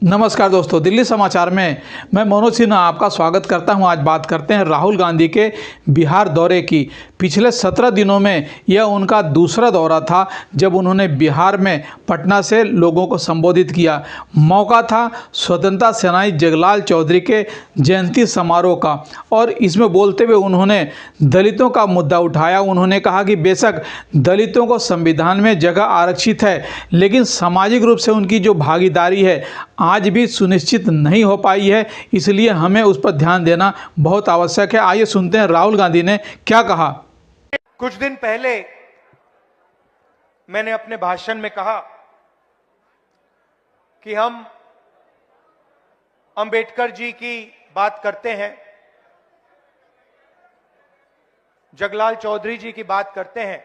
नमस्कार दोस्तों, दिल्ली समाचार में मैं मनोज सिन्हा आपका स्वागत करता हूं। आज बात करते हैं राहुल गांधी के बिहार दौरे की। पिछले 17 दिनों में यह उनका दूसरा दौरा था जब उन्होंने बिहार में पटना से लोगों को संबोधित किया। मौका था स्वतंत्रता सेनानी जगलाल चौधरी के जयंती समारोह का और इसमें बोलते हुए उन्होंने दलितों का मुद्दा उठाया। उन्होंने कहा कि बेशक दलितों को संविधान में जगह आरक्षित है, लेकिन सामाजिक रूप से उनकी जो भागीदारी है आज भी सुनिश्चित नहीं हो पाई है, इसलिए हमें उस पर ध्यान देना बहुत आवश्यक है। आइए सुनते हैं राहुल गांधी ने क्या कहा। कुछ दिन पहले मैंने अपने भाषण में कहा कि हम अंबेडकर जी की बात करते हैं, जगलाल चौधरी जी की बात करते हैं,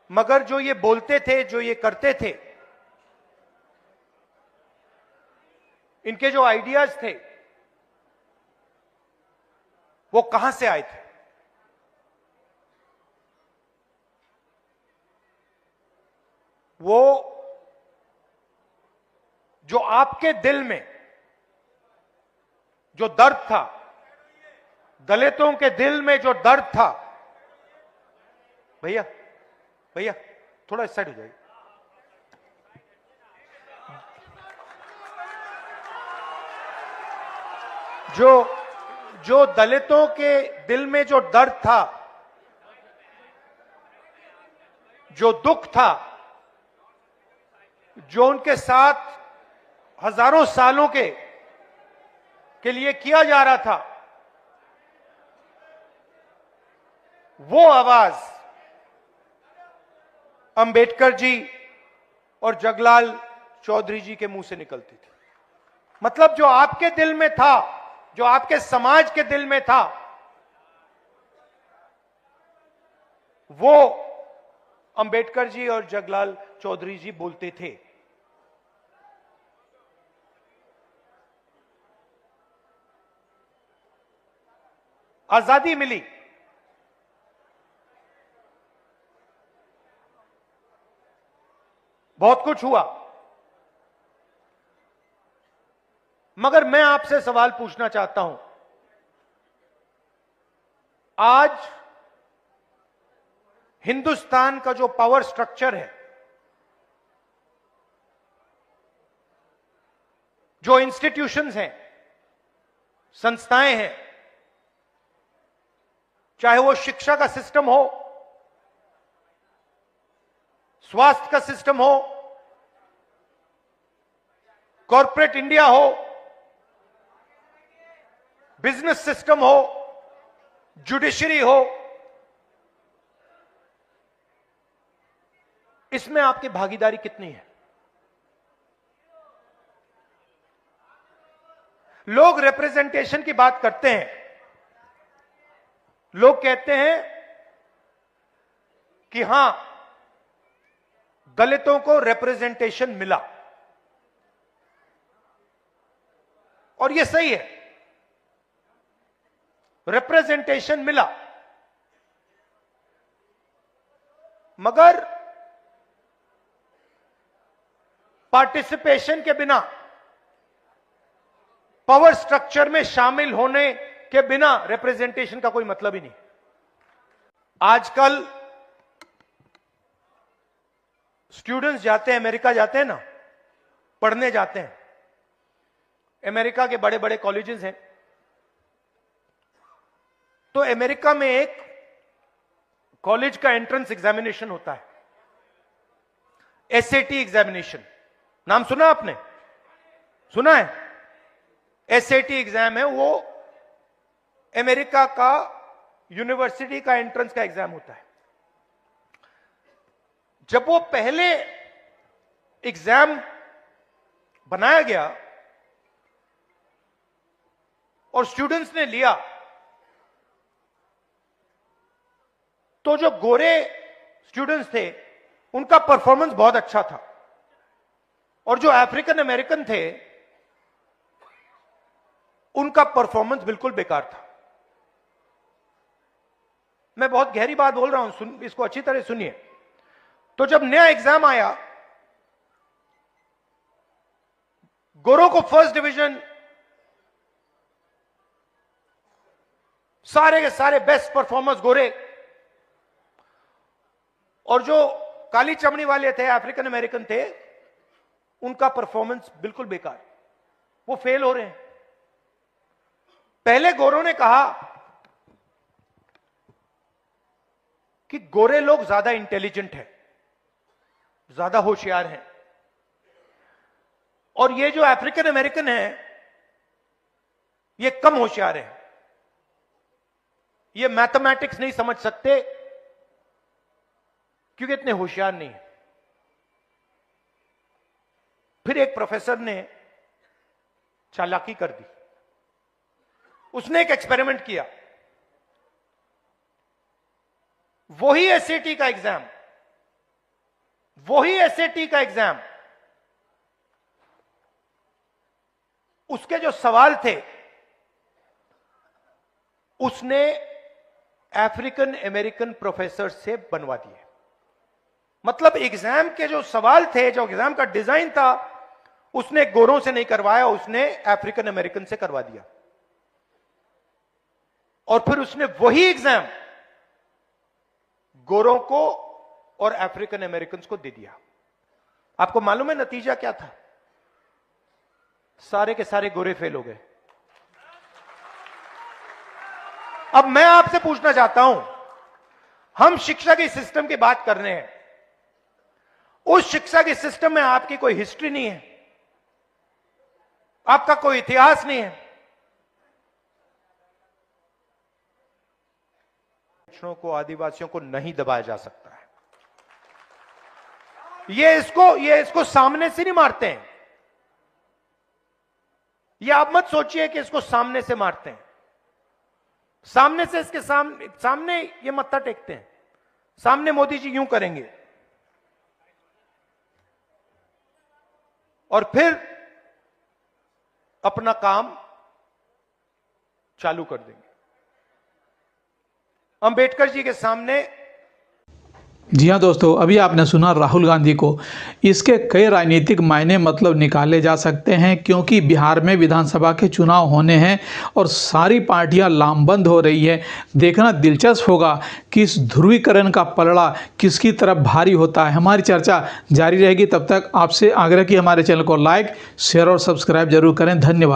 मगर जो ये बोलते थे, जो ये करते थे, इनके जो आइडियाज थे वो कहां से आए थे? वो जो आपके दिल में जो दर्द था, दलितों के दिल में जो दर्द था, भैया भैया थोड़ा इस साइड हो जाइए। जो दलितों के दिल में जो दर्द था, जो दुख था, जो उनके साथ हजारों सालों के लिए किया जा रहा था, वो आवाज अंबेडकर जी और जगलाल चौधरी जी के मुंह से निकलती थी। मतलब जो आपके दिल में था, जो आपके समाज के दिल में था, वो अंबेडकर जी और जगलाल चौधरी जी बोलते थे। आजादी मिली, बहुत कुछ हुआ, मगर मैं आपसे सवाल पूछना चाहता हूं। आज हिंदुस्तान का जो पावर स्ट्रक्चर है, जो इंस्टीट्यूशंस हैं, संस्थाएं हैं, चाहे वो शिक्षा का सिस्टम हो, स्वास्थ्य का सिस्टम हो, कॉर्पोरेट इंडिया हो, बिजनेस सिस्टम हो, जुडिशरी हो, इसमें आपकी भागीदारी कितनी है? लोग रिप्रेजेंटेशन की बात करते हैं, लोग कहते हैं कि हां, दलितों को रिप्रेजेंटेशन मिला, और यह सही है, रिप्रेजेंटेशन मिला, मगर पार्टिसिपेशन के बिना, पावर स्ट्रक्चर में शामिल होने के बिना रिप्रेजेंटेशन का कोई मतलब ही नहीं। आजकल स्टूडेंट्स जाते हैं, अमेरिका जाते हैं ना, पढ़ने जाते हैं। अमेरिका के बड़े बड़े कॉलेजेस हैं, तो अमेरिका में एक कॉलेज का एंट्रेंस एग्जामिनेशन होता है, एसएटी एग्जामिनेशन। नाम सुना आपने? सुना है? एसएटी एग्जाम है, वो अमेरिका का यूनिवर्सिटी का एंट्रेंस का एग्जाम होता है। जब वो पहले एग्जाम बनाया गया और स्टूडेंट्स ने लिया, तो जो गोरे स्टूडेंट्स थे उनका परफॉर्मेंस बहुत अच्छा था, और जो अफ्रीकन अमेरिकन थे उनका परफॉर्मेंस बिल्कुल बेकार था। मैं बहुत गहरी बात बोल रहा हूं, इसको अच्छी तरह सुनिए। तो जब नया एग्जाम आया गोरों को फर्स्ट डिवीजन, सारे के सारे बेस्ट परफॉर्मर्स गोरे, और जो काली चमड़ी वाले थे, अफ्रीकन अमेरिकन थे, उनका परफॉर्मेंस बिल्कुल बेकार, वो फेल हो रहे हैं। पहले गोरों ने कहा कि गोरे लोग ज्यादा इंटेलिजेंट हैं, ज्यादा होशियार हैं, और ये जो अफ्रीकन अमेरिकन हैं ये कम होशियार हैं, ये मैथमेटिक्स नहीं समझ सकते क्योंकि इतने होशियार नहीं है। फिर एक प्रोफेसर ने चालाकी कर दी, उसने एक एक्सपेरिमेंट किया। वही एसएटी का एग्जाम, उसके जो सवाल थे उसने अफ्रीकन अमेरिकन प्रोफेसर से बनवा दिए। मतलब एग्जाम के जो सवाल थे, जो एग्जाम का डिजाइन था, उसने गोरों से नहीं करवाया, उसने अफ्रीकन अमेरिकन से करवा दिया। और फिर उसने वही एग्जाम गोरों को और अफ्रीकन अमेरिकन को दे दिया। आपको मालूम है नतीजा क्या था? सारे के सारे गोरे फेल हो गए। अब मैं आपसे पूछना चाहता हूं, हम शिक्षा के सिस्टम की बात कर रहे हैं, उस शिक्षा के सिस्टम में आपकी कोई हिस्ट्री नहीं है, आपका कोई इतिहास नहीं है। को आदिवासियों को नहीं दबाया जा सकता है। ये इसको सामने से नहीं मारते हैं। ये आप मत सोचिए कि इसको सामने से मारते हैं। सामने से इसके सामने ये मत्था टेकते हैं। सामने मोदी जी यूं करेंगे और फिर अपना काम चालू कर देंगे। अंबेडकर जी के सामने। जी हाँ दोस्तों, अभी आपने सुना राहुल गांधी को। इसके कई राजनीतिक मायने मतलब निकाले जा सकते हैं, क्योंकि बिहार में विधानसभा के चुनाव होने हैं और सारी पार्टियां लामबंद हो रही है। देखना दिलचस्प होगा कि इस ध्रुवीकरण का पलड़ा किसकी तरफ भारी होता है। हमारी चर्चा जारी रहेगी। तब तक आपसे आग्रह कि हमारे चैनल को लाइक, शेयर और सब्सक्राइब जरूर करें। धन्यवाद।